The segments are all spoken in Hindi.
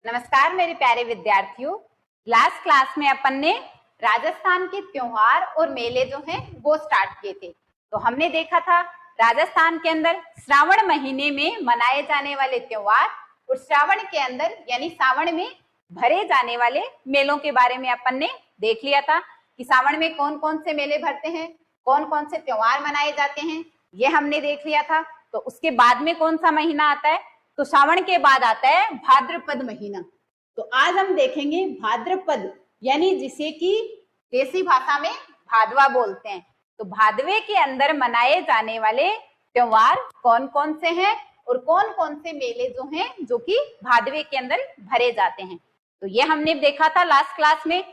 नमस्कार मेरे प्यारे विद्यार्थियों। लास्ट क्लास में अपन ने राजस्थान के त्योहार और मेले जो हैं वो स्टार्ट किए थे। तो हमने देखा था राजस्थान के अंदर श्रावण महीने में मनाए जाने वाले त्योहार और श्रावण के अंदर यानी सावन में भरे जाने वाले मेलों के बारे में अपन ने देख लिया था कि सावन में कौन कौन से मेले भरते हैं, कौन कौन से त्योहार मनाए जाते हैं, ये हमने देख लिया था। तो उसके बाद में कौन सा महीना आता है? तो सावन के बाद आता है भाद्रपद महीना। तो आज हम देखेंगे भाद्रपद यानी जिसे कि देसी भाषा में भादवा बोलते हैं। तो भादवे के अंदर मनाए जाने वाले त्योहार कौन कौन से हैं और कौन कौन से मेले जो हैं जो कि भादवे के अंदर भरे जाते हैं। तो ये हमने देखा था लास्ट क्लास में।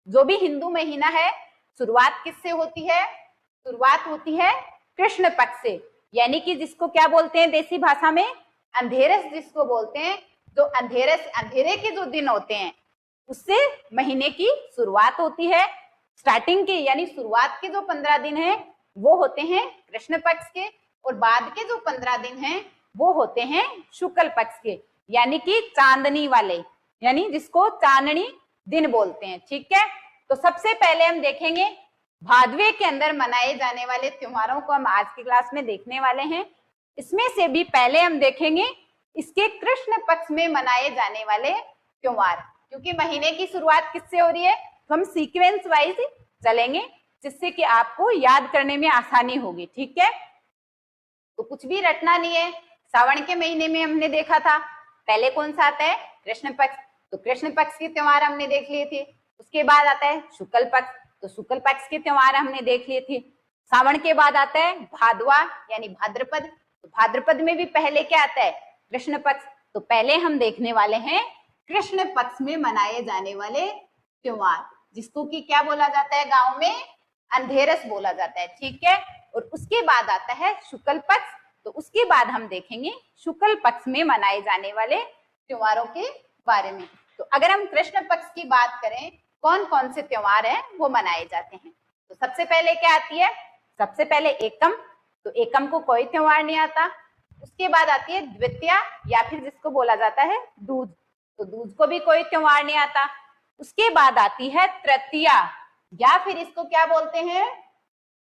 जो भी हिंदू महीना है शुरुआत किससे होती है? शुरुआत होती है कृष्ण पक्ष से, यानी कि जिसको क्या बोलते हैं देसी भाषा में अंधेरस जिसको बोलते हैं। जो अंधेरे के जो दिन होते हैं उससे महीने की शुरुआत होती है। स्टार्टिंग के यानी शुरुआत के जो 15 दिन हैं वो होते हैं कृष्ण पक्ष के और बाद के जो 15 दिन हैं वो होते हैं शुक्ल पक्ष के, यानी कि चांदनी वाले, यानी जिसको चांदनी दिन बोलते हैं। ठीक है, तो सबसे पहले हम देखेंगे भादवे के अंदर मनाए जाने वाले त्योहारों को हम आज की क्लास में देखने वाले हैं। इसमें से भी पहले हम देखेंगे इसके कृष्ण पक्ष में मनाए जाने वाले त्योहार, क्योंकि महीने की शुरुआत किससे हो रही है तो हम सीक्वेंस वाइज चलेंगे जिससे कि आपको याद करने में आसानी होगी। ठीक है, तो कुछ भी रटना नहीं है। सावन के महीने में हमने देखा था पहले कौन सा आता है कृष्ण पक्ष, तो कृष्ण पक्ष के त्योहार हमने देख लिए थे। उसके बाद आता है शुक्ल पक्ष, तो शुक्ल पक्ष के त्योहार हमने देख लिए थे। सावन के बाद आता है भादवा यानी भाद्रपद, तो भाद्रपद में भी पहले क्या आता है कृष्ण पक्ष। तो पहले हम देखने वाले हैं कृष्ण पक्ष में मनाए जाने वाले त्योहार, जिसको कि क्या बोला जाता है गांव में अंधेरस बोला जाता है। ठीक है, और उसके बाद आता है शुक्ल पक्ष। तो उसके बाद हम देखेंगे शुक्ल पक्ष में मनाए जाने वाले त्योहारों के बारे में। तो अगर हम कृष्ण पक्ष की बात करें कौन कौन से त्योहार हैं वो मनाए जाते हैं, तो सबसे पहले क्या आती है? सबसे पहले एकम, तो एकम को कोई त्योहार नहीं आता। उसके बाद आती है द्वितीया या फिर जिसको बोला जाता है दूज, तो दूज को भी कोई त्योहार नहीं आता। उसके बाद आती है तृतीया या फिर इसको क्या बोलते हैं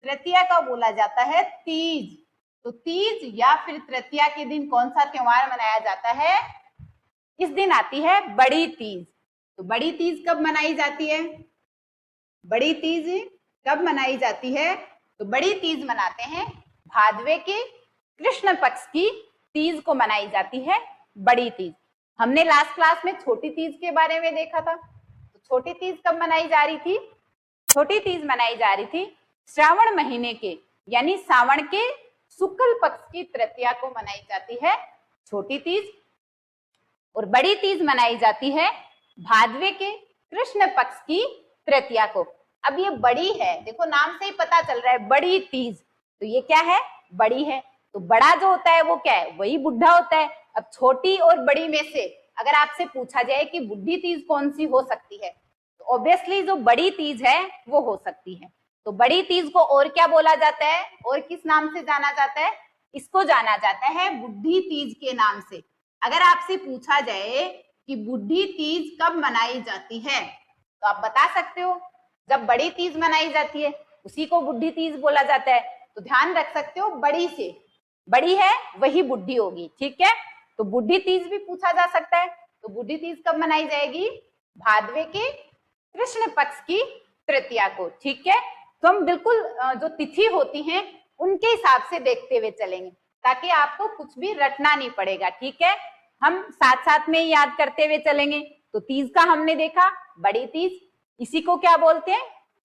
तृतीया का बोला जाता है तीज। तो तीज या फिर तृतीया के दिन कौन सा त्योहार मनाया जाता है? इस दिन आती है बड़ी तीज। तो बड़ी तीज कब मनाई जाती है? बड़ी तीज कब मनाई जाती है? तो बड़ी तीज मनाते हैं भादवे के कृष्ण पक्ष की तीज को मनाई जाती है बड़ी तीज। हमने लास्ट क्लास में छोटी तीज के बारे में देखा था। तो छोटी तीज कब मनाई जा रही थी? छोटी तीज मनाई जा रही थी श्रावण महीने के यानी सावन के शुक्ल पक्ष की तृतीया को मनाई जाती है छोटी तीज, और बड़ी तीज मनाई जाती है भादवे के कृष्ण पक्ष की तृतीया को। अब ये बड़ी है, देखो नाम से ही पता चल रहा है बड़ी तीज, तो ये क्या है? बड़ी है। तो बड़ा जो होता है वो क्या है? वही बुढ़ा होता है। अब छोटी और बड़ी में से अगर आपसे पूछा जाए कि बुढ़ी तीज कौन सी हो सकती है, तो ऑब्वियसली जो बड़ी तीज है वो हो सकती है। तो बड़ी तीज को और क्या बोला जाता है और किस नाम से जाना जाता है? इसको जाना जाता है बुढ़ी तीज के नाम से। अगर आपसे पूछा जाए कि बुढ़ी तीज कब मनाई जाती है तो आप बता सकते हो जब बड़ी तीज मनाई जाती है उसी को बुढ़ी तीज बोला जाता है। तो ध्यान रख सकते हो बड़ी से, बड़ी है वही बुढ़ी होगी। ठीक है, तो बुढ़ी तीज भी पूछा जा सकता है। तो बुढ़ी तीज कब मनाई जाएगी? भादवे के कृष्ण पक्ष की तृतीया को। ठीक है, तो हम बिल्कुल जो तिथि होती हैं उनके हिसाब से देखते हुए चलेंगे ताकि आपको कुछ भी रटना नहीं पड़ेगा। ठीक है, हम साथ साथ में याद करते हुए चलेंगे। तो तीज का हमने देखा बड़ी तीज, इसी को क्या बोलते हैं?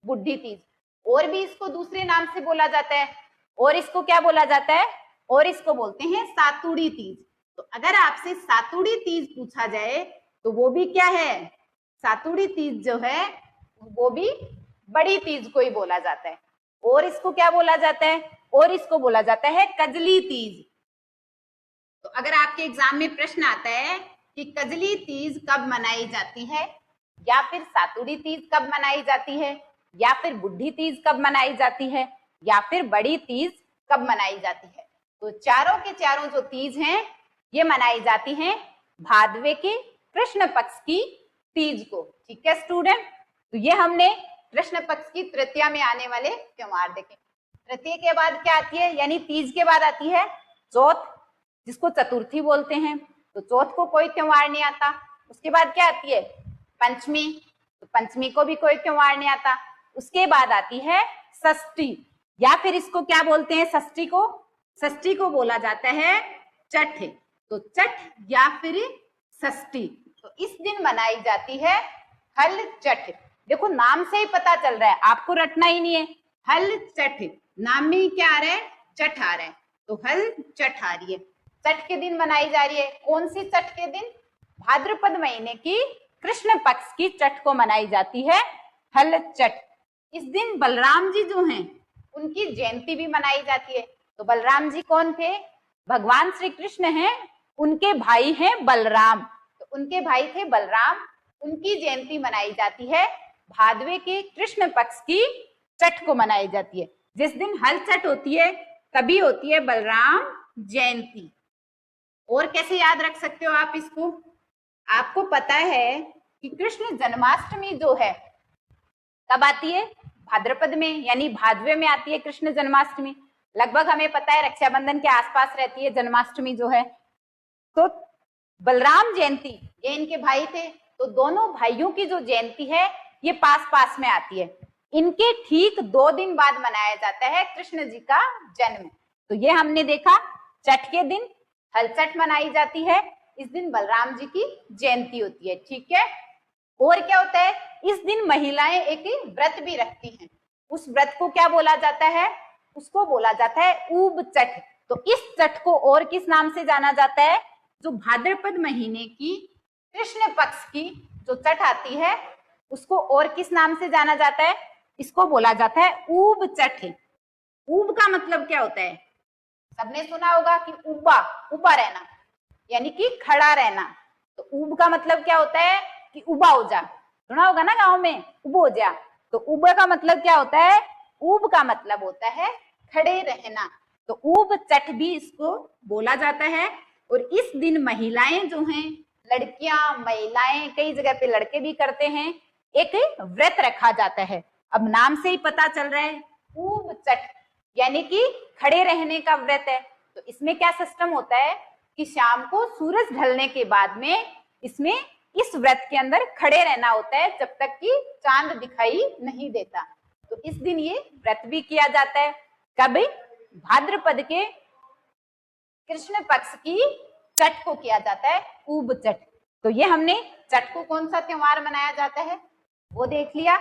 बुढ़ी तीज। और भी इसको दूसरे नाम से बोला जाता है, और इसको क्या बोला जाता है? और इसको बोलते हैं सातुड़ी तीज। तो अगर आपसे सातुड़ी तीज पूछा जाए तो वो भी क्या है? सातुड़ी तीज जो है वो भी बड़ी तीज को ही बोला जाता है। और इसको क्या बोला जाता है? और इसको बोला जाता है कजली तीज। तो अगर आपके एग्जाम में प्रश्न आता है कि कजली तीज कब मनाई जाती है या फिर सातुड़ी तीज कब मनाई जाती है या फिर बुढ़ी तीज कब मनाई जाती है या फिर बड़ी तीज कब मनाई जाती है, तो चारों के चारों जो तीज हैं ये मनाई जाती हैं भादवे के कृष्ण पक्ष की तीज को। ठीक है स्टूडेंट, तो ये हमने कृष्ण पक्ष की तृतीया में आने वाले त्योहार देखे। तृतीया के बाद क्या आती है, यानी तीज के बाद आती है चौथ, जिसको चतुर्थी बोलते हैं। तो चौथ को कोई त्योहार नहीं आता। उसके बाद क्या आती है पंचमी, तो पंचमी को भी कोई त्योहार नहीं आता। उसके बाद आती है षष्ठी, या फिर इसको क्या बोलते हैं षष्ठी को, षष्ठी को बोला जाता है छठ। तो छठ या फिर षष्ठी, तो इस दिन मनाई जाती है हल छठ। देखो नाम से ही पता चल रहा है, आपको रटना ही नहीं है। हल छठ, नाम में क्या आ रहा है, छठ आ रहा है, तो हल छठ आ रही है। छठ के दिन मनाई जा रही है। कौन सी छठ के दिन, भाद्रपद महीने की कृष्ण पक्ष की छठ को मनाई जाती है हल छठ। इस दिन बलराम जी जो हैं उनकी जयंती भी मनाई जाती है। तो बलराम जी कौन थे, भगवान श्री कृष्ण हैं, उनके भाई हैं बलराम। तो उनके भाई थे बलराम, उनकी जयंती मनाई जाती है भादवे के कृष्ण पक्ष की छठ को मनाई जाती है। जिस दिन हल छठ होती है तभी होती है बलराम जयंती। और कैसे याद रख सकते हो आप इसको, आपको पता है कि कृष्ण जन्माष्टमी जो है कब आती है, भाद्रपद में, यानी भादवे में आती है कृष्ण जन्माष्टमी। लगभग हमें पता है रक्षाबंधन के आसपास रहती है जन्माष्टमी जो है। तो बलराम जयंती, ये इनके भाई थे, तो दोनों भाइयों की जो जयंती है ये पास पास में आती है। इनके ठीक 2 दिन बाद मनाया जाता है कृष्ण जी का जन्म। तो ये हमने देखा, छठ के दिन हल छठ मनाई जाती है, इस दिन बलराम जी की जयंती होती है। ठीक है, और क्या होता है, इस दिन महिलाएं एक व्रत भी रखती हैं। उस व्रत को क्या बोला जाता है, उसको बोला जाता है ऊब छठ। तो इस छठ को और किस नाम से जाना जाता है, जो भाद्रपद महीने की कृष्ण पक्ष की जो छठ आती है उसको और किस नाम से जाना जाता है, इसको बोला जाता है ऊब छठ। ऊब का मतलब क्या होता है, सबने सुना होगा कि उबा, उबा रहना यानी कि खड़ा रहना। तो ऊब का मतलब क्या होता है कि उबा हो जा, सुना होगा ना गांव में, उब हो जा। तो उबा का मतलब क्या होता है, ऊब का मतलब होता है खड़े रहना। तो ऊब छठ भी इसको बोला जाता है। और इस दिन महिलाएं जो हैं, लड़कियां, महिलाएं, कई जगह पे लड़के भी करते हैं, एक व्रत रखा जाता है। अब नाम से ही पता चल रहा है ऊब छठ, यानी कि खड़े रहने का व्रत है। तो इसमें क्या सिस्टम होता है कि शाम को सूरज ढलने के बाद में इसमें इस व्रत के अंदर खड़े रहना होता है जब तक कि चांद दिखाई नहीं देता। तो इस दिन ये व्रत भी किया जाता है। कब, भाद्रपद के कृष्ण पक्ष की छठ को किया जाता है ऊब छठ। तो ये हमने छठ को कौन सा त्योहार मनाया जाता है वो देख लिया।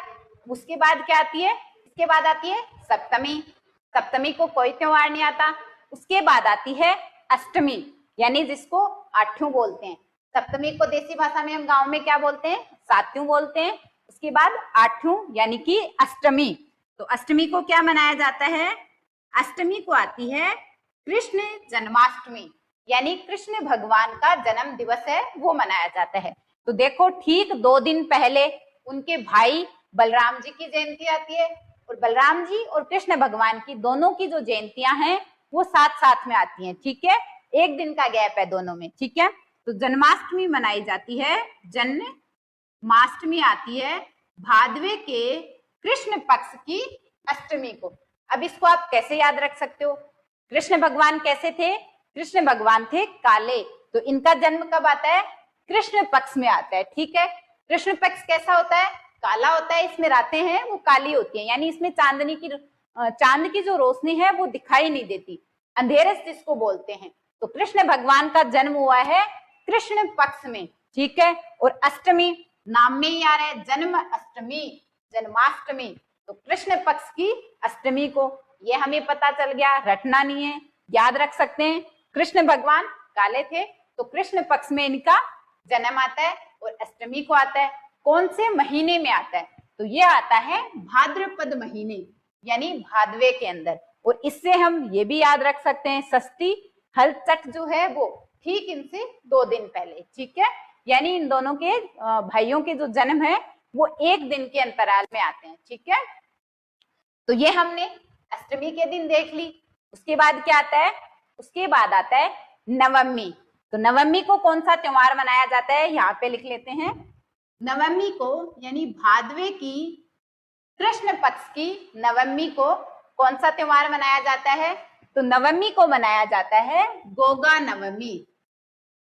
उसके बाद क्या आती है, इसके बाद आती है सप्तमी। सप्तमी को कोई त्योहार नहीं आता। उसके बाद आती है अष्टमी, यानी जिसको आठ्यों बोलते हैं। सप्तमी को देसी भाषा में हम गांव में क्या बोलते हैं, सात्यों बोलते हैं। उसके बाद आठ्यों यानी कि अष्टमी। तो अष्टमी को क्या मनाया जाता है, अष्टमी को आती है कृष्ण जन्माष्टमी, यानी कृष्ण भगवान का जन्म दिवस है वो मनाया जाता है। तो देखो ठीक 2 दिन पहले उनके भाई बलराम जी की जयंती आती है, और बलराम जी और कृष्ण भगवान की दोनों की जो जयंतियां हैं वो साथ साथ में आती हैं। ठीक है, 1 दिन का गैप है दोनों में। ठीक है, तो जन्माष्टमी मनाई जाती है, जन्माष्टमी आती है भादवे के कृष्ण पक्ष की अष्टमी को। अब इसको आप कैसे याद रख सकते हो, कृष्ण भगवान कैसे थे, कृष्ण भगवान थे काले, तो इनका जन्म कब आता है, कृष्ण पक्ष में आता है। ठीक है, कृष्ण पक्ष कैसा होता है, काला होता है, इसमें रातें हैं वो काली होती हैं, यानी इसमें चांद की जो रोशनी है वो दिखाई नहीं देती, अंधेरे जिसको बोलते हैं। तो कृष्ण भगवान का जन्म हुआ है कृष्ण पक्ष में। ठीक है, और अष्टमी नाम में ही आ रहा है, जन्म अष्टमी, जन्माष्टमी। तो कृष्ण पक्ष की अष्टमी को, ये हमें पता चल गया, रटना नहीं है, याद रख सकते हैं। कृष्ण भगवान काले थे तो कृष्ण पक्ष में इनका जन्म आता है, और अष्टमी को आता है कौन से महीने में आता है, तो ये आता है भाद्रपद महीने, यानी भादवे के अंदर। और इससे हम ये भी याद रख सकते हैं षष्ठी हल छठ जो है वो ठीक इनसे 2 दिन पहले। ठीक है, यानी इन दोनों के भाइयों के जो जन्म है वो 1 दिन के अंतराल में आते हैं। ठीक है, तो ये हमने अष्टमी के दिन देख ली। उसके बाद क्या आता है, उसके बाद आता है नवमी। तो नवमी को कौन सा त्योहार मनाया जाता है, यहाँ पे लिख लेते हैं। नवमी को यानी भादवे की कृष्ण पक्ष की नवमी को कौन सा त्योहार मनाया जाता है, तो नवमी को मनाया जाता है गोगा नवमी।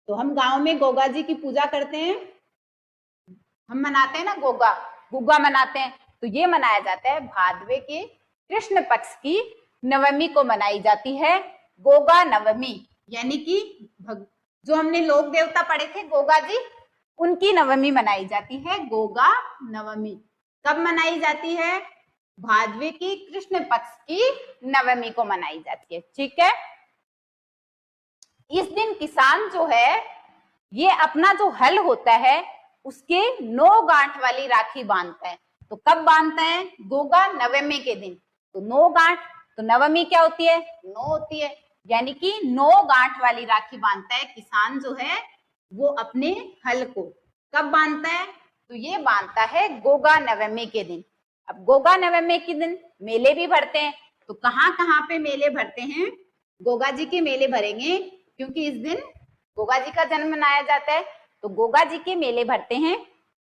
तो हम गांव में गोगा जी की पूजा करते हैं, हम मनाते हैं ना गोगा, गुग्गा मनाते हैं, तो ये मनाया जाता है भादवे के कृष्ण पक्ष की नवमी को मनाई जाती है गोगा नवमी, यानी कि जो हमने लोक देवता पढ़े थे गोगा जी, उनकी नवमी मनाई जाती है गोगा नवमी। कब मनाई जाती है, भादवे की कृष्ण पक्ष की नवमी को मनाई जाती है। ठीक है, इस दिन किसान जो है ये अपना जो हल होता है उसके 9 गांठ वाली राखी बांधता है। तो कब बांधता है, गोगा नवमी के दिन। तो 9 गांठ, तो नवमी क्या होती है, 9 होती है, यानी कि 9 गांठ वाली राखी बांधता है किसान जो है वो अपने हल को। कब बांधता है, तो ये बांधता है गोगा नवमी के दिन। अब गोगा नवमी के दिन मेले भी भरते हैं, तो कहाँ कहाँ पे मेले भरते हैं, गोगा जी के मेले भरेंगे, क्योंकि इस दिन गोगा जी का जन्म मनाया जाता है। तो गोगा जी के मेले भरते हैं,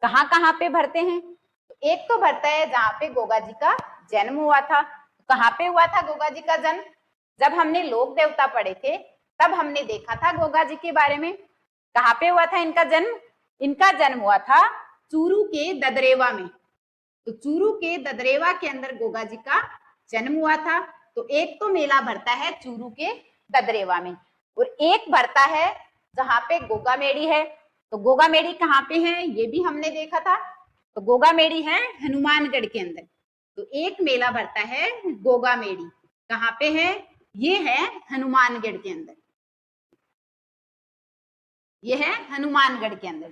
कहाँ कहाँ पे भरते हैं, तो एक तो भरता है जहाँ पे गोगा जी का जन्म हुआ था। कहाँ पे हुआ था गोगा जी का जन्म, जब हमने लोक देवता पढ़े थे तब हमने देखा था गोगा जी के बारे में। कहाँ पे हुआ था इनका जन्म, इनका जन्म हुआ था चूरू के ददरेवा में। तो चूरू के ददरेवा के अंदर गोगा जी का जन्म हुआ था। तो एक तो मेला भरता है चूरू के ददरेवा में, और एक भरता है जहाँ पे गोगा मेड़ी है। तो गोगा मेड़ी कहाँ पे है ये भी हमने देखा था, तो गोगा मेड़ी है हनुमानगढ़ के अंदर। तो एक मेला भरता है गोगा मेड़ी, कहाँ पे है, ये है हनुमानगढ़ के अंदर, ये है हनुमानगढ़ के अंदर।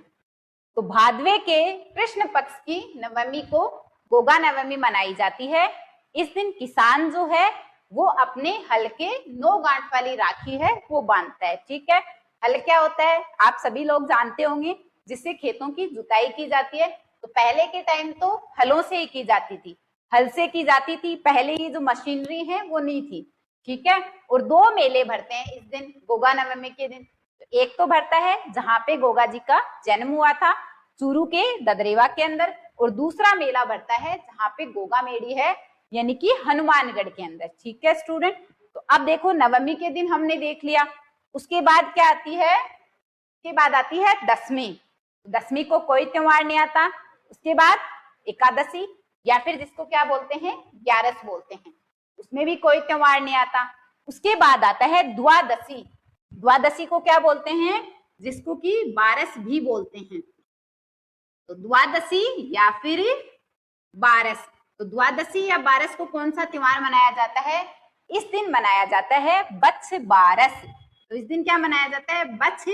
तो भादवे के कृष्ण पक्ष की नवमी को गोगा नवमी मनाई जाती है। इस दिन किसान जो है वो अपने हल के 9 गांठ वाली राखी है वो बांधता है। ठीक है, हल क्या होता है आप सभी लोग जानते होंगे, जिससे खेतों की जुताई की जाती है। तो पहले के टाइम तो हलों से ही की जाती थी, हल से की जाती थी, पहले ही जो मशीनरी है वो नहीं थी। ठीक है, और 2 मेले भरते हैं इस दिन गोगा नवमी के दिन। तो एक तो भरता है जहाँ पे गोगा जी का जन्म हुआ था चूरू के ददरेवा के अंदर, और दूसरा मेला भरता है जहाँ पे गोगा मेड़ी है यानी कि हनुमानगढ़ के अंदर। ठीक है स्टूडेंट, तो अब देखो नवमी के दिन हमने देख लिया, उसके बाद क्या आती है, उसके बाद आती है दसवीं। दसवीं को कोई त्योहार नहीं आता। उसके बाद एकादशी या फिर जिसको क्या बोलते हैं ग्यारस बोलते हैं, उसमें भी कोई त्योहार नहीं आता। उसके बाद आता है द्वादशी। द्वादशी को क्या बोलते हैं, जिसको कि बारस भी बोलते हैं। तो द्वादशी या फिर बारस, तो द्वादशी या बारस को कौन सा त्योहार मनाया जाता है, इस दिन मनाया जाता है बच्छ बारस। तो इस दिन क्या मनाया जाता है, बच्छ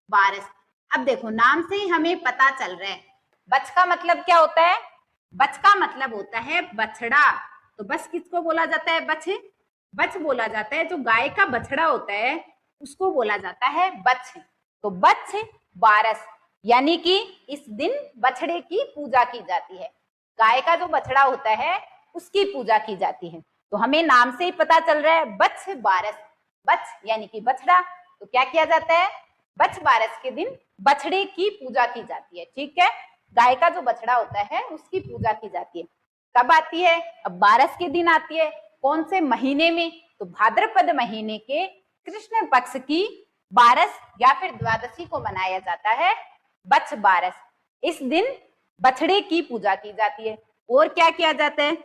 बारस। अब देखो नाम से ही हमें पता चल रहा है, बच्छ का मतलब क्या होता है, बच्छ का मतलब होता है बछड़ा। तो बस किसको बोला जाता है, बच्छ, बच्छ बोला जाता है जो गाय का बछड़ा होता है उसको बोला जाता है बच्छ। तो बच्छ बारस यानी कि इस दिन बछड़े की पूजा की जाती है, गाय का जो बछड़ा होता है उसकी पूजा की जाती है। तो हमें नाम से ही पता चल रहा है बच्छ बारस, बच्छ यानी कि बछड़ा। तो क्या किया जाता है, बच्छ बारस के दिन बछड़े की पूजा की जाती है। ठीक है, गाय का जो बछड़ा होता है उसकी पूजा की जाती है। कब आती है, अब बारस के दिन आती है, कौन से महीने में, तो भाद्रपद महीने के कृष्ण पक्ष की बारस या फिर द्वादशी को मनाया जाता है बच्छ बारस। इस दिन बछड़े की पूजा की जाती है। और क्या किया जाता है,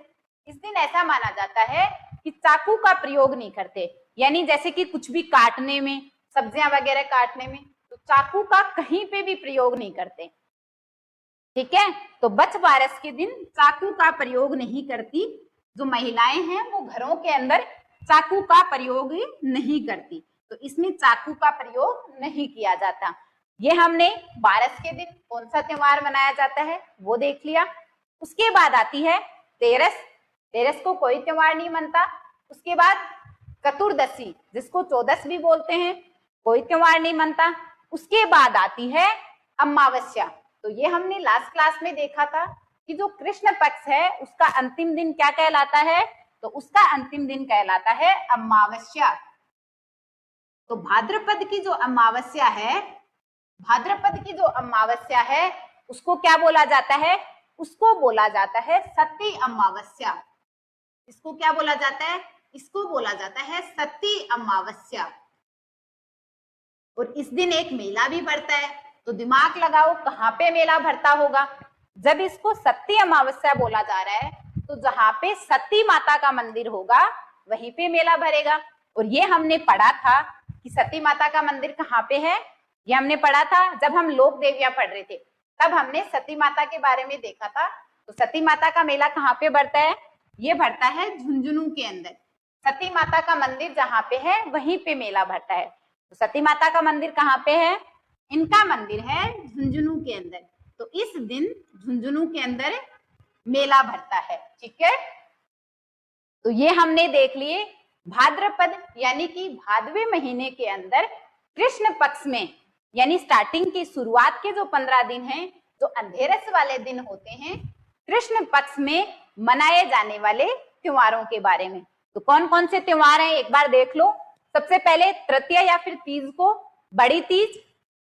इस दिन ऐसा माना जाता है कि चाकू का प्रयोग नहीं करते, यानी जैसे कि कुछ भी काटने में, सब्जियां वगैरह काटने में, तो चाकू का कहीं पे भी प्रयोग नहीं करते। ठीक है, तो बच्छ बारस के दिन चाकू का प्रयोग नहीं करती, जो महिलाएं हैं वो घरों के अंदर चाकू का प्रयोग नहीं करती, तो इसमें चाकू का प्रयोग नहीं किया जाता। ये हमने बारस के दिन कौन सा त्योहार मनाया जाता है वो देख लिया। उसके बाद आती है तेरस। तेरस को कोई त्योहार नहीं मनता। उसके बाद चतुर्दशी, जिसको चौदस भी बोलते हैं, कोई त्योहार नहीं मनता। उसके बाद आती है अमावस्या। तो ये हमने लास्ट क्लास में देखा था कि जो कृष्ण पक्ष है उसका अंतिम दिन क्या कहलाता है, तो उसका अंतिम दिन कहलाता है अमावस्या। तो भाद्रपद की जो अमावस्या है, भाद्रपद की जो अमावस्या है उसको क्या बोला जाता है? उसको बोला जाता है सती अमावस्या। इसको क्या बोला जाता है? इसको बोला जाता है सती अमावस्या। और इस दिन एक मेला भी भरता है, तो दिमाग लगाओ कहाँ पे मेला भरता होगा। जब इसको सती अमावस्या बोला जा रहा है तो जहाँ पे सती माता का मंदिर होगा वहीं पे मेला भरेगा। और ये हमने पढ़ा था कि सती माता का मंदिर कहाँ पे है, ये हमने पढ़ा था जब हम लोक देवियां पढ़ रहे थे, तब हमने सती माता के बारे में देखा था। तो सती माता का मेला कहाँ पे भरता है? ये भरता है झुंझुनू के अंदर। सती माता का मंदिर जहाँ पे है वहीं पे मेला भरता है। तो सती माता का मंदिर कहाँ पे है? इनका मंदिर है झुंझुनू के अंदर। तो इस दिन झुंझुनू के अंदर मेला भरता है। ठीक है, तो ये हमने देख लिए भाद्रपद यानी कि भादवे महीने के अंदर कृष्ण पक्ष में, यानी स्टार्टिंग की शुरुआत के जो 15 दिन हैं, जो अंधेरस वाले दिन होते हैं, कृष्ण पक्ष में मनाए जाने वाले त्योहारों के बारे में। तो कौन कौन से त्योहार हैं एक बार देख लो। सबसे पहले तृतीया या फिर तीज को बड़ी तीज,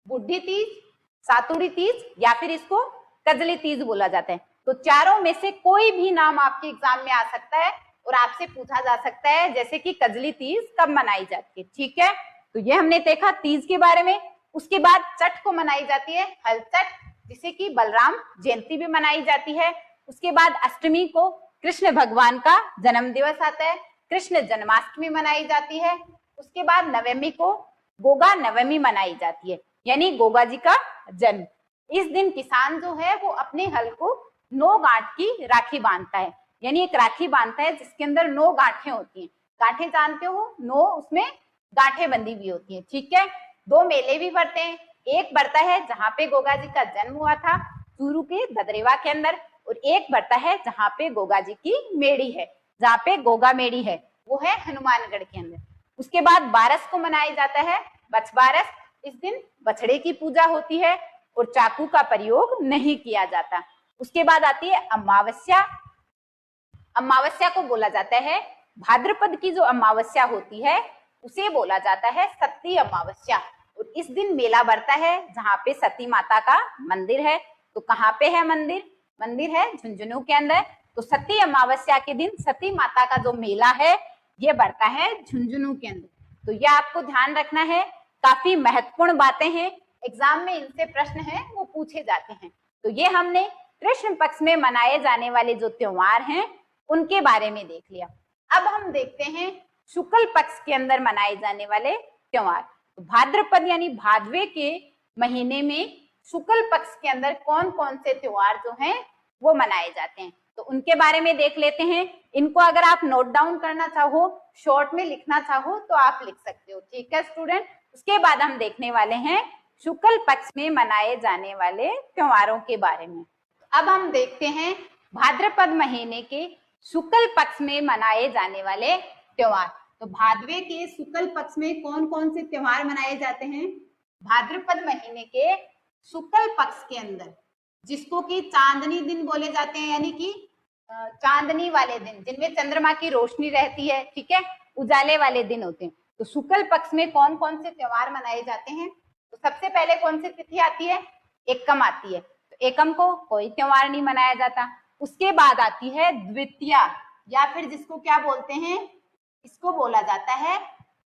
बुढ़ी तीज, सातुड़ी तीज या फिर इसको कजली तीज बोला जाता है। तो चारों में से कोई भी नाम आपके एग्जाम में आ सकता है और आपसे पूछा जा सकता है, जैसे कि कजली तीज कब मनाई जाती है। ठीक है, तो ये हमने देखा तीज के बारे में। उसके बाद छठ को मनाई जाती है हल छठ, जिसे कि बलराम जयंती भी मनाई जाती है। उसके बाद अष्टमी को कृष्ण भगवान का जन्म दिवस आता है, कृष्ण जन्माष्टमी मनाई जाती है। उसके बाद नवमी को गोगा नवमी मनाई जाती है, यानी गोगा जी का जन्म। इस दिन किसान जो है वो अपने हल को 9 गांठ की राखी बांधता है, यानी एक राखी बांधता है जिसके अंदर 9 गांठें होती हैं। गांठें जानते हो, 9 उसमें गांठें बंधी हुई होती हैं। ठीक है, 2 मेले भी भरते हैं। एक भरता है जहाँ पे गोगा जी का जन्म हुआ था, चूरू के धदरेवा के अंदर, और एक भरता है जहाँ पे गोगा जी की मेड़ी है, जहाँ पे गोगा मेड़ी है, वो है हनुमानगढ़ के अंदर। उसके बाद बारस को मनाया जाता है बछबारस। इस दिन बछड़े की पूजा होती है और चाकू का प्रयोग नहीं किया जाता। उसके बाद आती है अमावस्या। अमावस्या को बोला जाता है, भाद्रपद की जो अमावस्या होती है उसे बोला जाता है सती अमावस्या। और इस दिन मेला भरता है जहाँ पे सती माता का मंदिर है। तो कहाँ पे है मंदिर? मंदिर है झुंझुनू के अंदर। तो सती अमावस्या के दिन सती माता का जो मेला है ये भरता है झुंझुनू के अंदर। तो ये आपको ध्यान रखना है, काफी महत्वपूर्ण बातें हैं, एग्जाम में इनसे प्रश्न हैं वो पूछे जाते हैं। तो ये हमने कृष्ण पक्ष में मनाए जाने वाले जो त्योहार हैं उनके बारे में देख लिया। अब हम देखते हैं शुक्ल पक्ष के अंदर मनाए जाने वाले त्योहार। तो भाद्रपद यानी भादवे के महीने में शुक्ल पक्ष के अंदर कौन कौन से त्योहार जो हैं वो मनाए जाते हैं, तो उनके बारे में देख लेते हैं। इनको अगर आप नोट डाउन करना चाहो, शॉर्ट में लिखना चाहो तो आप लिख सकते हो। ठीक है स्टूडेंट, उसके बाद हम देखने वाले हैं शुक्ल पक्ष में मनाए जाने वाले त्योहारों के बारे में। अब हम देखते हैं भाद्रपद महीने के शुक्ल पक्ष में मनाए जाने वाले त्योहार। तो भादवे के शुक्ल पक्ष में कौन कौन से त्योहार मनाए जाते हैं? भाद्रपद महीने के शुक्ल पक्ष के अंदर, जिसको कि चांदनी दिन बोले जाते हैं, यानी कि चांदनी वाले दिन जिनमें चंद्रमा की रोशनी रहती है, ठीक है, उजाले वाले दिन होते हैं। तो शुक्ल पक्ष में कौन कौन से त्योहार मनाए जाते हैं? तो सबसे पहले कौन सी तिथि आती है? एकम आती है। तो एकम को कोई त्योहार नहीं मनाया जाता। उसके बाद आती है द्वितीया, या फिर जिसको क्या बोलते हैं, इसको बोला जाता है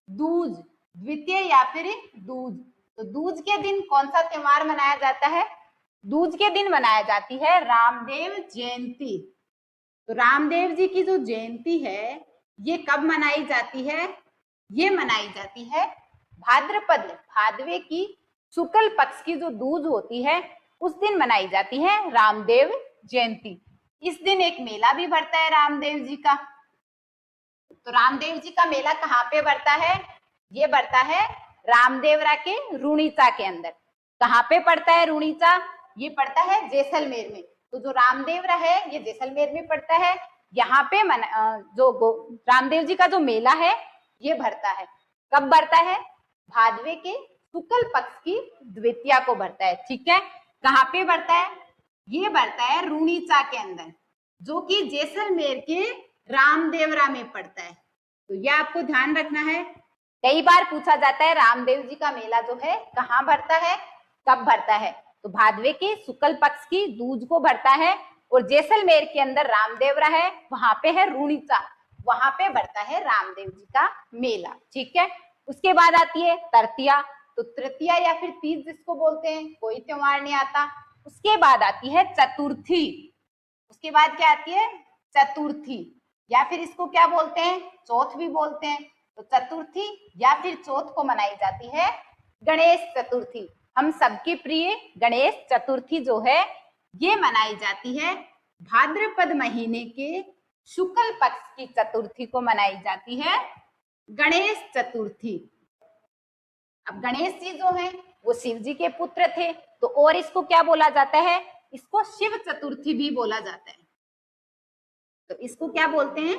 दूज, द्वितीय या फिर दूज। तो दूज के दिन कौन सा त्योहार मनाया जाता है? दूज के दिन मनाया जाती है रामदेव जयंती। तो रामदेव जी की जो जयंती है ये कब मनाई जाती है? ये मनाई जाती है भाद्रपद, भादवे की शुक्ल पक्ष की जो दूज होती है उस दिन मनाई जाती है रामदेव जयंती। इस दिन एक मेला भी भरता है रामदेव जी का। तो रामदेव जी का मेला कहाँ पे भरता है? ये भरता है रामदेवरा के रुणीचा के अंदर। कहाँ पे पड़ता है रुणीचा? ये पड़ता है जैसलमेर में। तो जो रामदेवरा है ये जैसलमेर में पड़ता है। यहाँ पे रामदेव जी का जो मेला है ये भरता है। कब भरता है? भादवे के शुक्ल पक्ष की द्वितीया को भरता है। ठीक है, कहाँ पे भरता है? ये भरता है रुणीचा के अंदर, जो कि जैसलमेर के रामदेवरा में पड़ता है। तो ये आपको ध्यान रखना है। कई बार पूछा जाता है रामदेव जी का मेला जो है कहाँ भरता है, कब भरता है? तो भादवे के शुक्ल पक्ष की दूज को भरता है और जैसलमेर के अंदर रामदेवरा है, वहां पे है रूणीचा, वहां पे भरता है रामदेव जी का मेला। ठीक है, उसके बाद आती है तृतीया, तो तृतीया या फिर तीज जिसको बोलते हैं, कोई त्योहार नहीं आता। उसके बाद आती है चतुर्थी, उसके बाद क्या आती है? चतुर्थी, या फिर इसको क्या बोलते हैं? चौथ भी बोलते हैं। तो चतुर्थी या फिर चौथ को मनाई जाती है गणेश चतुर्थी। हम सबके प्रिय गणेश चतुर्थी जो है ये मनाई जाती है भाद्रपद महीने के शुक्ल पक्ष की चतुर्थी को मनाई जाती है गणेश चतुर्थी। अब गणेश जी जो हैं वो शिव जी के पुत्र थे, तो और इसको क्या बोला जाता है? इसको शिव चतुर्थी भी बोला जाता है। तो इसको क्या बोलते हैं?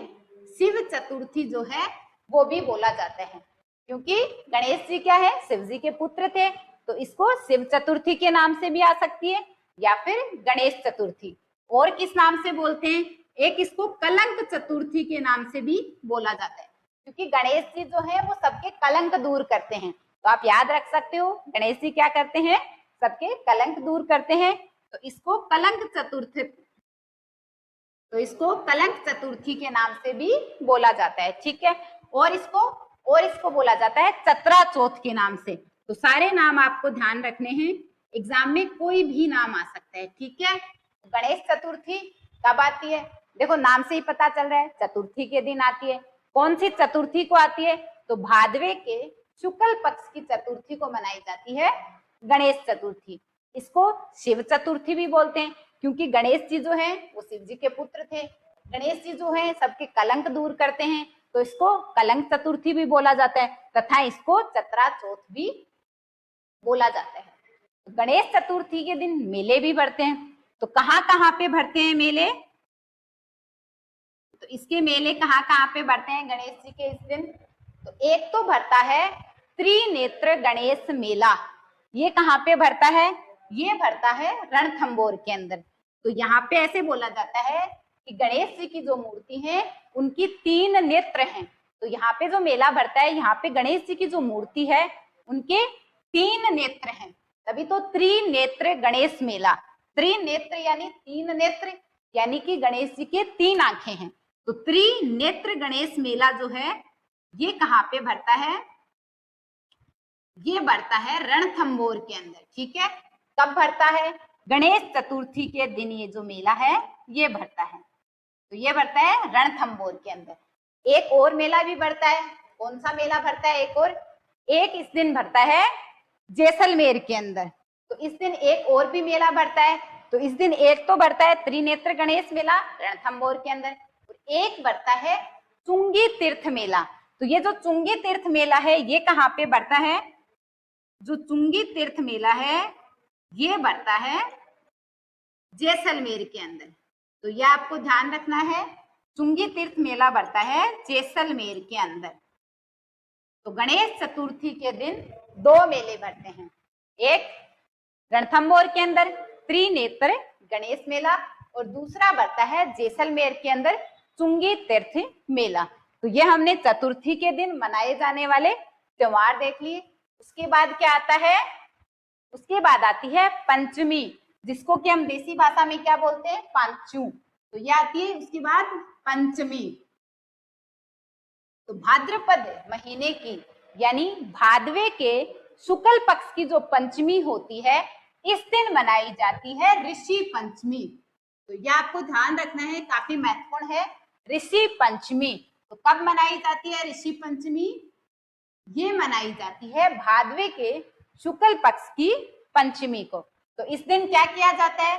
शिव चतुर्थी जो है वो भी बोला जाता है, क्योंकि गणेश जी क्या है? शिव जी के पुत्र थे, तो इसको शिव चतुर्थी के नाम से भी आ सकती है या फिर गणेश चतुर्थी। और किस नाम से बोलते हैं? एक इसको कलंक चतुर्थी के नाम से भी बोला जाता है, क्योंकि गणेश जी जो है वो सबके कलंक दूर करते हैं। तो आप याद रख सकते हो गणेश जी क्या करते हैं? सबके कलंक दूर करते हैं। तो इसको कलंक चतुर्थी, तो इसको कलंक चतुर्थी के नाम से भी बोला जाता है। ठीक है, और इसको बोला जाता है चतरा चौथ के नाम से। तो सारे नाम आपको ध्यान रखने हैं, एग्जाम में कोई भी नाम आ सकता है। ठीक है, गणेश चतुर्थी कब आती है? देखो नाम से ही पता चल रहा है, चतुर्थी के दिन आती है। कौन सी चतुर्थी को आती है? तो भादवे के शुक्ल पक्ष की चतुर्थी को मनाई जाती है गणेश चतुर्थी। इसको शिव चतुर्थी भी बोलते हैं, क्योंकि गणेश जी जो है वो शिव जी के पुत्र थे। गणेश जी जो है सबके कलंक दूर करते हैं, तो इसको कलंक चतुर्थी भी बोला जाता है, तथा इसको चतरा चौथ भी बोला जाता है। गणेश चतुर्थी के दिन मेले भी भरते हैं। तो कहाँ कहाँ पे भरते हैं मेले? तो इसके मेले कहाँ कहाँ पे भरते हैं गणेश जी के इस दिन? तो एक तो भरता है त्रिनेत्र गणेश मेला। ये कहाँ पे भरता है? ये भरता है रणथंभौर के अंदर। तो यहाँ पे ऐसे बोला जाता है कि गणेश जी की जो मूर्ति है उनकी 3 नेत्र हैं। तो यहाँ पे जो मेला भरता है, यहाँ पे गणेश जी की जो मूर्ति है उनके 3 नेत्र हैं, तभी तो त्रिनेत्र गणेश मेला। त्रिनेत्र यानी 3 नेत्र, यानी कि गणेश जी के 3 आंखें हैं। तो त्रिनेत्र गणेश मेला जो है ये कहाँ पे भरता है? ये भरता है रणथंभौर के अंदर। ठीक है, कब भरता है? गणेश चतुर्थी के दिन ये जो मेला है ये भरता है। तो ये भरता है रणथंभौर के अंदर। एक और मेला भी भरता है। कौन सा मेला भरता है? एक इस दिन भरता है जैसलमेर के अंदर। तो इस दिन एक और भी मेला भरता है। तो इस दिन एक तो भरता है त्रिनेत्र गणेश मेला रणथंभौर के अंदर, और एक भरता है चुंगी तीर्थ मेला। तो ये जो चुंगी तीर्थ मेला है ये कहाँ पे भरता है? जो चुंगी तीर्थ मेला है ये भरता है जैसलमेर के अंदर। तो ये आपको ध्यान रखना है, चुंगी तीर्थ मेला भरता है जैसलमेर के अंदर। तो गणेश चतुर्थी के दिन 2 मेले भरते हैं, एक रणथंभौर के अंदर त्रिनेत्र गणेश मेला, और दूसरा भरता है जैसलमेर के अंदर चुंगी तीर्थ मेला। तो ये हमने चतुर्थी के दिन मनाए जाने वाले त्योहार देख लिए। उसके बाद क्या आता है? उसके बाद आती है पंचमी, जिसको कि हम देसी भाषा में क्या बोलते हैं? पांचू। तो ये आती है उसके बाद पंचमी। तो भाद्रपद महीने की यानी भादवे के शुक्ल पक्ष की जो पंचमी होती है इस दिन मनाई जाती है ऋषि पंचमी। तो ये आपको ध्यान रखना है, काफी महत्वपूर्ण है ऋषि पंचमी। तो कब मनाई जाती है ऋषि पंचमी? ये मनाई जाती है भादवे के शुक्ल पक्ष की पंचमी को। तो इस दिन क्या किया जाता है?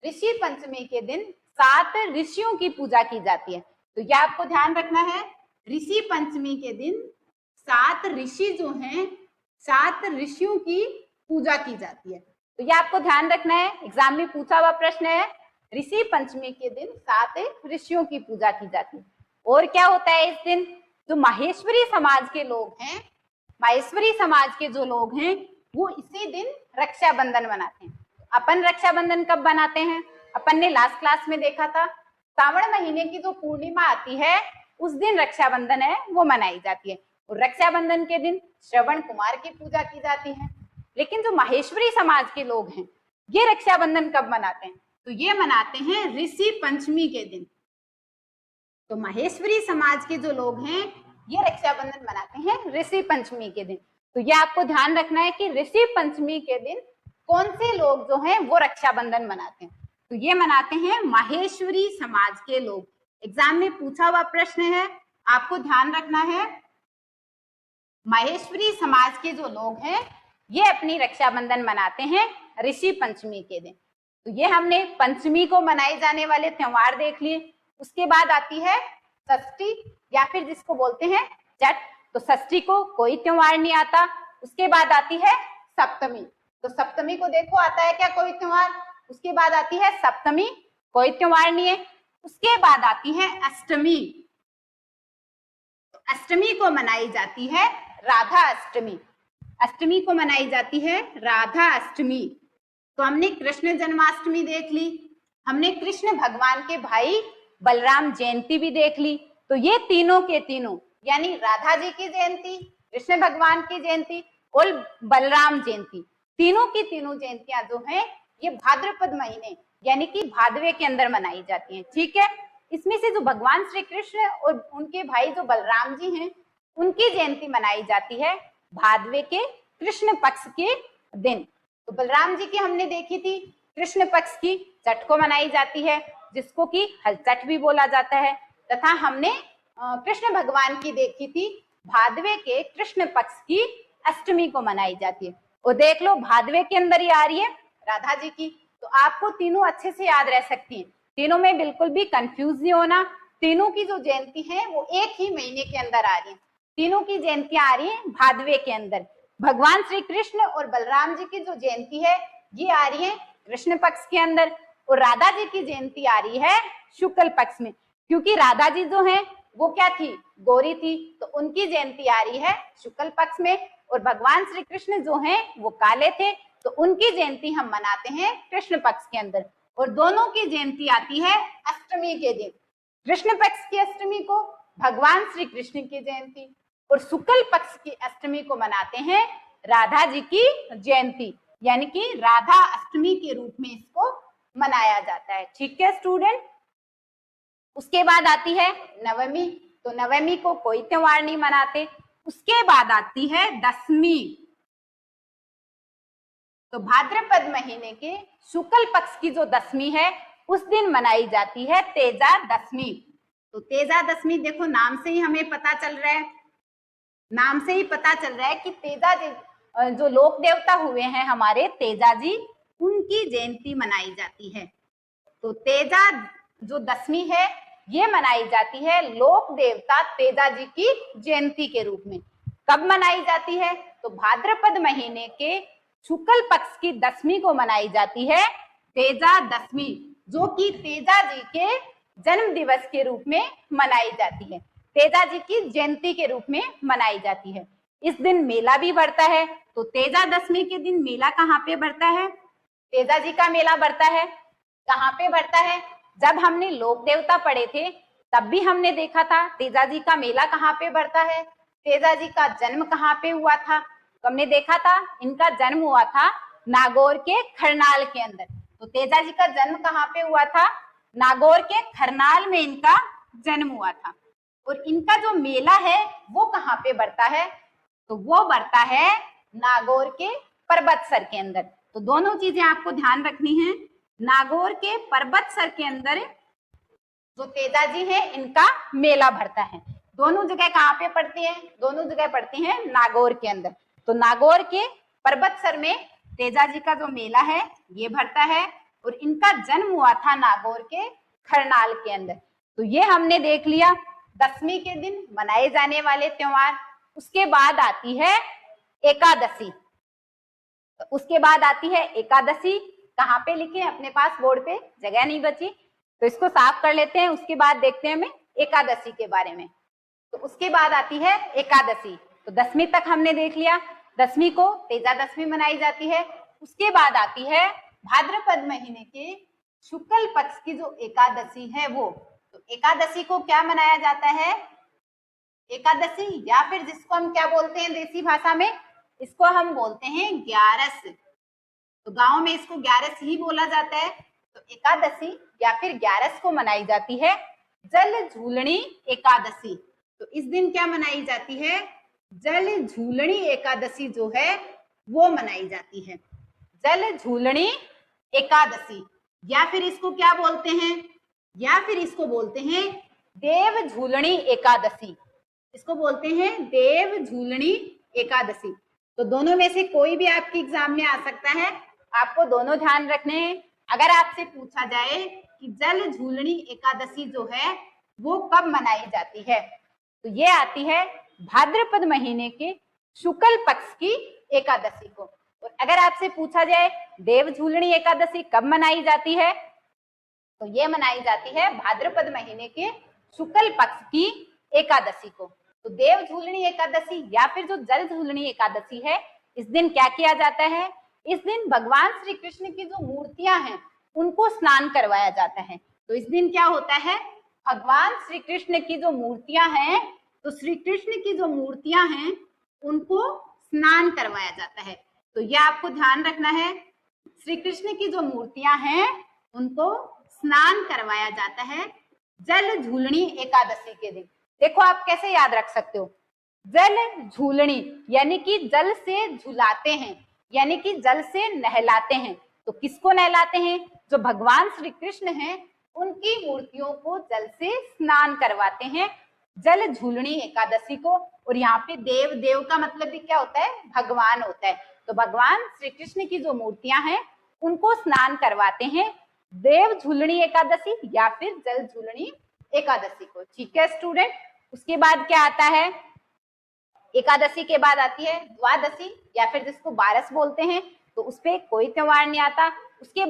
ऋषि पंचमी के दिन 7 ऋषियों की पूजा की जाती है। तो यह आपको ध्यान रखना है, ऋषि पंचमी के दिन 7 ऋषि जो हैं 7 ऋषियों की पूजा की जाती है। तो यह आपको ध्यान रखना है, एग्जाम में पूछा हुआ प्रश्न है, ऋषि पंचमी के दिन 7 ऋषियों की पूजा की जाती है। और क्या होता है इस दिन? जो माहेश्वरी समाज के लोग हैं, माहेश्वरी समाज के जो लोग हैं वो इसी दिन रक्षाबंधन मनाते हैं। अपन रक्षाबंधन कब बनाते हैं? अपन ने लास्ट क्लास में देखा था, सावन महीने की जो पूर्णिमा आती है उस दिन रक्षाबंधन है वो मनाई जाती है। और रक्षाबंधन के दिन श्रवण कुमार की पूजा की जाती है। लेकिन जो माहेश्वरी समाज के लोग हैं ये रक्षाबंधन कब मनाते हैं? तो ये मनाते हैं ऋषि पंचमी के दिन। तो माहेश्वरी समाज के जो लोग हैं ये रक्षाबंधन मनाते हैं ऋषि पंचमी के दिन। तो ये आपको ध्यान रखना है कि ऋषि पंचमी के दिन कौन से लोग जो हैं वो रक्षाबंधन मनाते हैं। तो ये मनाते हैं माहेश्वरी समाज के लोग। एग्जाम में पूछा हुआ प्रश्न है, आपको ध्यान रखना है, माहेश्वरी समाज के जो लोग हैं ये अपनी रक्षाबंधन मनाते हैं ऋषि पंचमी के दिन। तो ये हमने पंचमी को मनाए जाने वाले त्योहार देख लिए। उसके बाद आती है षष्ठी या फिर जिसको बोलते हैं छठ। तो षष्ठी को कोई त्योहार नहीं आता। उसके बाद आती है सप्तमी। तो सप्तमी को देखो आता है क्या कोई त्योहार? उसके बाद आती है सप्तमी, कोई त्योहार नहीं है। उसके बाद आती है अष्टमी। तो अष्टमी को मनाई जाती है राधा अष्टमी। अष्टमी को मनाई जाती है राधा अष्टमी। तो हमने कृष्ण जन्माष्टमी देख ली, हमने कृष्ण भगवान के भाई बलराम जयंती भी देख ली। तो ये तीनों के तीनों यानी राधा जी की जयंती, कृष्ण भगवान की जयंती और बलराम जयंती, तीनों की तीनों जयंतियां जो हैं ये भाद्रपद महीने यानी कि भादवे के अंदर मनाई जाती हैं। ठीक है, इसमें से जो भगवान श्री कृष्ण और उनके भाई जो बलराम जी हैं उनकी जयंती मनाई जाती है भादवे के कृष्ण पक्ष के दिन। तो बलराम जी की हमने देखी थी कृष्ण पक्ष की छठ को मनाई जाती है जिसको कि हलचट भी बोला जाता है, तथा हमने कृष्ण भगवान की देखी थी भादवे के कृष्ण पक्ष की अष्टमी को मनाई जाती है। और देख लो भादवे के अंदर ही आ रही है राधा जी की। तो आपको तीनों अच्छे से याद रह सकती हैं, तीनों में बिल्कुल भी कंफ्यूज नहीं होना। तीनों की जो जयंती है वो एक ही महीने के अंदर आ रही है। तीनों की जयंतियां आ रही है भादवे के अंदर। भगवान श्री कृष्ण और बलराम जी की जो जयंती है ये आ रही है कृष्ण पक्ष के अंदर, और राधा जी की जयंती आ रही है शुक्ल पक्ष में। क्योंकि राधा जी जो है वो क्या थी? गौरी थी। तो उनकी जयंती आ रही है शुक्ल पक्ष में, और भगवान श्री कृष्ण जो हैं वो काले थे तो उनकी जयंती हम मनाते हैं कृष्ण पक्ष के अंदर। और दोनों की जयंती आती है अष्टमी के दिन। कृष्ण पक्ष की अष्टमी को भगवान श्री कृष्ण की जयंती और शुक्ल पक्ष की अष्टमी को मनाते हैं राधा जी की जयंती, यानी कि राधा अष्टमी के रूप में इसको मनाया जाता है। ठीक है स्टूडेंट। उसके बाद आती है नवमी। तो नवमी को कोई त्योहार नहीं मनाते। उसके बाद आती है दशमी। तो भाद्रपद महीने के शुक्ल पक्ष की जो दशमी है उस दिन मनाई जाती है तेजा दशमी। तो तेजा दशमी देखो नाम से ही हमें पता चल रहा है, नाम से ही पता चल रहा है कि तेजा जी जो लोक देवता हुए हैं हमारे तेजा जी, उनकी जयंती मनाई जाती है। तो तेजा जो दशमी है ये मनाई जाती है लोक देवता तेजा जी की जयंती के रूप में। कब मनाई जाती है? तो भाद्रपद महीने के शुक्ल पक्ष की दशमी को मनाई जाती है तेजा दशमी, जो कि तेजा जी के जन्म दिवस के रूप में मनाई जाती है, तेजा जी की जयंती के रूप में मनाई जाती है। इस दिन मेला भी बढ़ता है। तो तेजा दशमी के दिन मेला कहाँ पे बढ़ता है? तेजा जी का मेला बढ़ता है। कहाँ पे बढ़ता है? जब हमने लोक देवता पढ़े थे तब भी हमने देखा था तेजा जी का मेला कहाँ पे बढ़ता है, तेजा जी का जन्म कहाँ पे हुआ था। तो हमने देखा था इनका जन्म हुआ था नागौर के खरनाल के अंदर। तो तेजा जी का जन्म कहाँ पे हुआ था? नागौर के खरनाल में इनका जन्म हुआ था। और इनका जो मेला है वो कहाँ पे बढ़ता है? तो वो बढ़ता है नागौर के पर्वतसर के अंदर। तो दोनों चीजें आपको ध्यान रखनी है। नागौर के पर्वतसर के अंदर जो तेजा जी है इनका मेला भरता है। दोनों जगह कहाँ पे पड़ती है? दोनों जगह पड़ती है नागौर के अंदर। तो नागौर के पर्वतसर में तेजा जी का जो मेला है ये भरता है, और इनका जन्म हुआ था नागौर के खरनाल के अंदर। तो ये हमने देख लिया दशमी के दिन मनाए जाने वाले त्योहार। उसके बाद आती है एकादशी। उसके बाद आती है एकादशी। कहाँ पे लिखे? अपने पास बोर्ड पे जगह नहीं बची तो इसको साफ कर लेते हैं। उसके बाद देखते हैं हमें एकादशी के बारे में। तो उसके बाद आती है एकादशी। तो दशमी तक हमने देख लिया, दशमी को तेजा दशमी मनाई जाती है। उसके बाद आती है भाद्रपद महीने के शुक्ल पक्ष की जो एकादशी है वो। तो एकादशी को क्या मनाया जाता है? एकादशी, या फिर जिसको हम क्या बोलते हैं देसी भाषा में, इसको हम बोलते हैं ग्यारस। तो गांव में इसको ग्यारस ही बोला जाता है। तो एकादशी या फिर ग्यारस को मनाई जाती है जल झूलनी एकादशी। तो इस दिन क्या मनाई जाती है, जल झूलनी एकादशी जो है वो मनाई जाती है, जल झूलनी एकादशी। या फिर इसको क्या बोलते हैं, या फिर इसको बोलते हैं देव झूलनी एकादशी, इसको बोलते हैं देव झूलनी एकादशी। तो दोनों में से कोई भी आपके एग्जाम में आ सकता है, आपको दोनों ध्यान रखने हैं। अगर आपसे पूछा जाए कि जल झूलनी एकादशी जो है वो कब मनाई जाती है, तो ये आती है भाद्रपद महीने के शुक्ल पक्ष की एकादशी को। और अगर आपसे पूछा जाए देव झूलनी एकादशी कब मनाई जाती है, तो ये मनाई जाती है भाद्रपद महीने के शुक्ल पक्ष की एकादशी को। तो देव झूलनी एकादशी या फिर जो जल झूलनी एकादशी है, इस दिन क्या किया जाता है, इस दिन भगवान श्री कृष्ण की जो मूर्तियां हैं उनको स्नान करवाया जाता है। तो इस दिन क्या होता है, भगवान श्री कृष्ण की जो मूर्तियां हैं, तो श्री कृष्ण की जो मूर्तियां हैं उनको स्नान करवाया जाता है। तो यह आपको ध्यान रखना है, श्री कृष्ण की जो मूर्तियां हैं उनको स्नान करवाया जाता है जल झूलनी एकादशी के दिन। देखो आप कैसे याद रख सकते हो, जल झूलनी यानी कि जल से झुलाते हैं, यानी कि जल से नहलाते हैं। तो किसको नहलाते हैं, जो भगवान श्री कृष्ण हैं उनकी मूर्तियों को जल से स्नान करवाते हैं जल झूलनी एकादशी को। और यहाँ पे देव, देव का मतलब भी क्या होता है, भगवान होता है। तो भगवान श्री कृष्ण की जो मूर्तियां हैं उनको स्नान करवाते हैं देव झूलनी एकादशी या फिर जल झूलनी एकादशी को। ठीक है स्टूडेंट, उसके बाद क्या आता है, एकादशी के बाद आती है द्वादशी या फिर जिसको बारस बोलते हैं। तो उसपे कोई त्योहार नहीं आता। उसके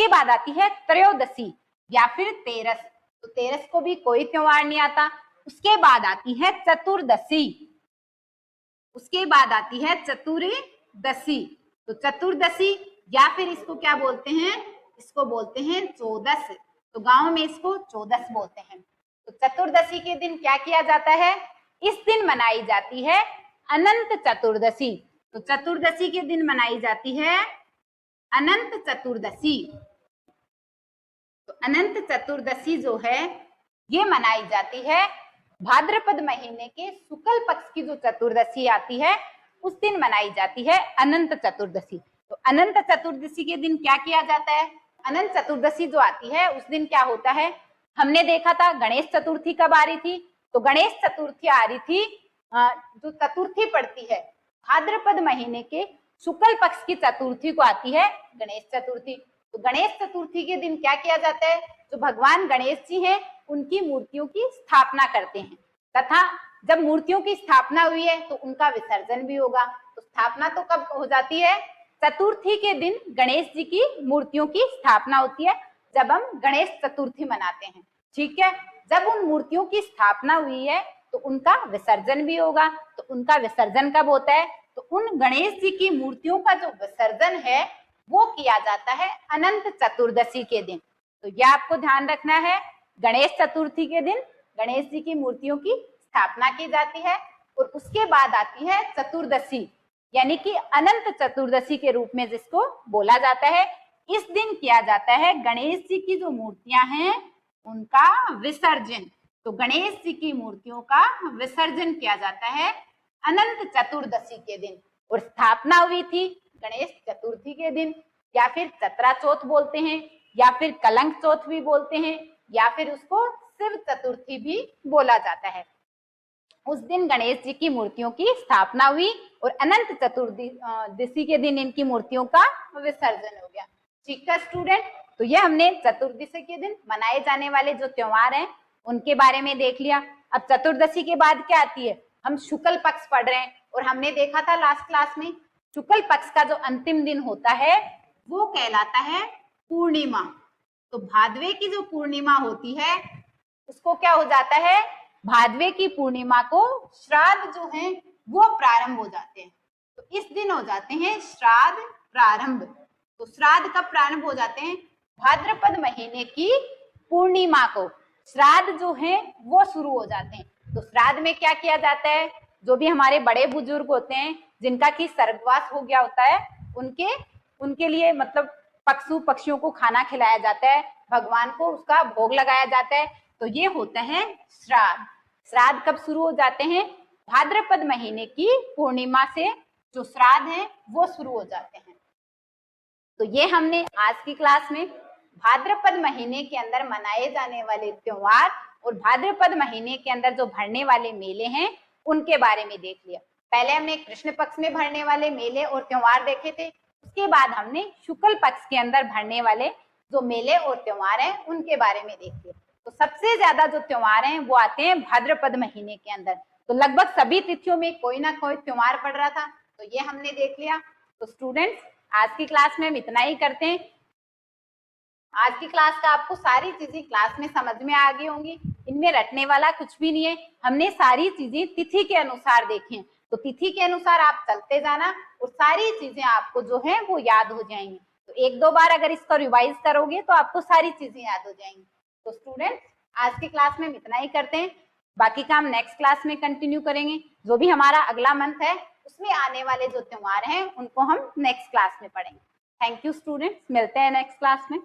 बाद आती है त्रयोदशी या फिर तेरस। तो तेरस को भी कोई त्योहार नहीं आता। उसके बाद आती है चतुर्दशी, उसके बाद आती है चतुर्दशी। तो चतुर्दशी या फिर इसको क्या बोलते हैं, इसको बोलते हैं चौदस। तो गांव में इसको चौदस बोलते हैं। तो चतुर्दशी के दिन क्या किया जाता है, इस दिन मनाई जाती है अनंत चतुर्दशी। तो चतुर्दशी के दिन मनाई जाती है अनंत चतुर्दशी। तो अनंत चतुर्दशी जो है ये मनाई जाती है भाद्रपद महीने के शुक्ल पक्ष की जो चतुर्दशी आती है उस दिन मनाई जाती है अनंत चतुर्दशी। तो अनंत चतुर्दशी के दिन क्या किया जाता है, अनंत चतुर्दशी जो आती है उस दिन क्या होता है, हमने देखा था गणेश चतुर्थी कब आ रही थी। तो गणेश चतुर्थी आ रही थी, जो चतुर्थी पड़ती है भाद्रपद महीने के शुक्ल पक्ष की चतुर्थी को आती है गणेश चतुर्थी। तो गणेश चतुर्थी के दिन क्या किया जाता है, जो भगवान गणेश जी हैं उनकी मूर्तियों की स्थापना करते हैं, तथा जब मूर्तियों की स्थापना हुई है तो उनका विसर्जन भी होगा। तो स्थापना तो कब हो जाती है, चतुर्थी के दिन गणेश जी की मूर्तियों की स्थापना होती है, जब हम गणेश चतुर्थी मनाते हैं। ठीक है, जब उन मूर्तियों की स्थापना हुई है तो उनका विसर्जन भी होगा। तो उनका विसर्जन कब होता है, तो उन गणेश जी की मूर्तियों का जो विसर्जन है वो किया जाता है अनंत चतुर्दशी के दिन। तो यह आपको ध्यान रखना है, गणेश चतुर्थी के दिन गणेश जी की मूर्तियों की स्थापना की जाती है। और उसके बाद आती है चतुर्दशी, यानी कि अनंत चतुर्दशी के रूप में जिसको बोला जाता है। इस दिन किया जाता है गणेश जी की जो मूर्तियां हैं उनका विसर्जन। तो गणेश जी की मूर्तियों का विसर्जन किया जाता है अनंत चतुर्दशी के दिन। और स्थापना हुई थी गणेश चतुर्थी के दिन, या फिर चतरा चौथ बोलते हैं, या फिर कलंक चौथ भी बोलते हैं, या फिर उसको शिव चतुर्थी भी बोला जाता है। उस दिन गणेश जी की मूर्तियों की स्थापना हुई और अनंत चतुर्दशी के दिन इनकी मूर्तियों का विसर्जन हो गया। ठीक है स्टूडेंट, तो ये हमने चतुर्दशी के दिन मनाए जाने वाले जो त्योहार हैं उनके बारे में देख लिया। अब चतुर्दशी के बाद क्या आती है, हम शुक्ल पक्ष पढ़ रहे हैं और हमने देखा था लास्ट क्लास में शुक्ल पक्ष का जो अंतिम दिन होता है वो कहलाता है पूर्णिमा। तो भादवे की जो पूर्णिमा होती है उसको क्या हो जाता है, भादवे की पूर्णिमा को श्राद्ध जो है वो प्रारंभ हो जाते हैं। तो इस दिन हो जाते हैं श्राद्ध प्रारंभ। तो श्राद्ध कब प्रारंभ हो जाते हैं, भाद्रपद महीने की पूर्णिमा को श्राद्ध जो है वो शुरू हो जाते हैं। तो श्राद्ध में क्या किया जाता है, जो भी हमारे बड़े बुजुर्ग होते हैं जिनका कि स्वर्गवास हो गया होता है, उनके लिए मतलब पक्षियों को खाना खिलाया जाता है, भगवान को उसका भोग लगाया जाता है। तो ये होते हैं श्राद्ध। श्राद्ध कब शुरू हो जाते हैं, भाद्रपद महीने की पूर्णिमा से जो श्राद्ध है वो शुरू हो जाते हैं। तो ये हमने आज की क्लास में भाद्रपद महीने के अंदर मनाए जाने वाले त्योहार और भाद्रपद महीने के अंदर जो भरने वाले मेले हैं उनके बारे में देख लिया। पहले हमने कृष्ण पक्ष में भरने वाले मेले और त्योहार देखे थे, उसके बाद हमने शुक्ल पक्ष के अंदर भरने वाले जो मेले और त्योहार हैं उनके बारे में देख लिया। तो सबसे ज्यादा जो त्योहार हैं वो आते हैं भाद्रपद महीने के अंदर। तो लगभग सभी तिथियों में कोई ना कोई त्योहार पड़ रहा था, तो ये हमने देख लिया। तो स्टूडेंट्स आज की क्लास में हम इतना ही करते हैं। आज की क्लास का आपको सारी चीजें क्लास में समझ में आ गई होंगी, इनमें रटने वाला कुछ भी नहीं है। हमने सारी चीजें तिथि के अनुसार देखें, तो तिथि के अनुसार आप चलते जाना और सारी चीजें आपको जो है वो याद हो जाएंगी। तो एक दो बार अगर इसको रिवाइज करोगे तो आपको सारी चीजें याद हो जाएंगी। तो स्टूडेंट्स आज की क्लास में हम इतना ही करते हैं, बाकी काम नेक्स्ट क्लास में कंटिन्यू करेंगे। जो भी हमारा अगला मंथ है उसमें आने वाले जो त्योहार हैं उनको हम नेक्स्ट क्लास में पढ़ेंगे। थैंक यू स्टूडेंट्स, मिलते हैं नेक्स्ट क्लास में।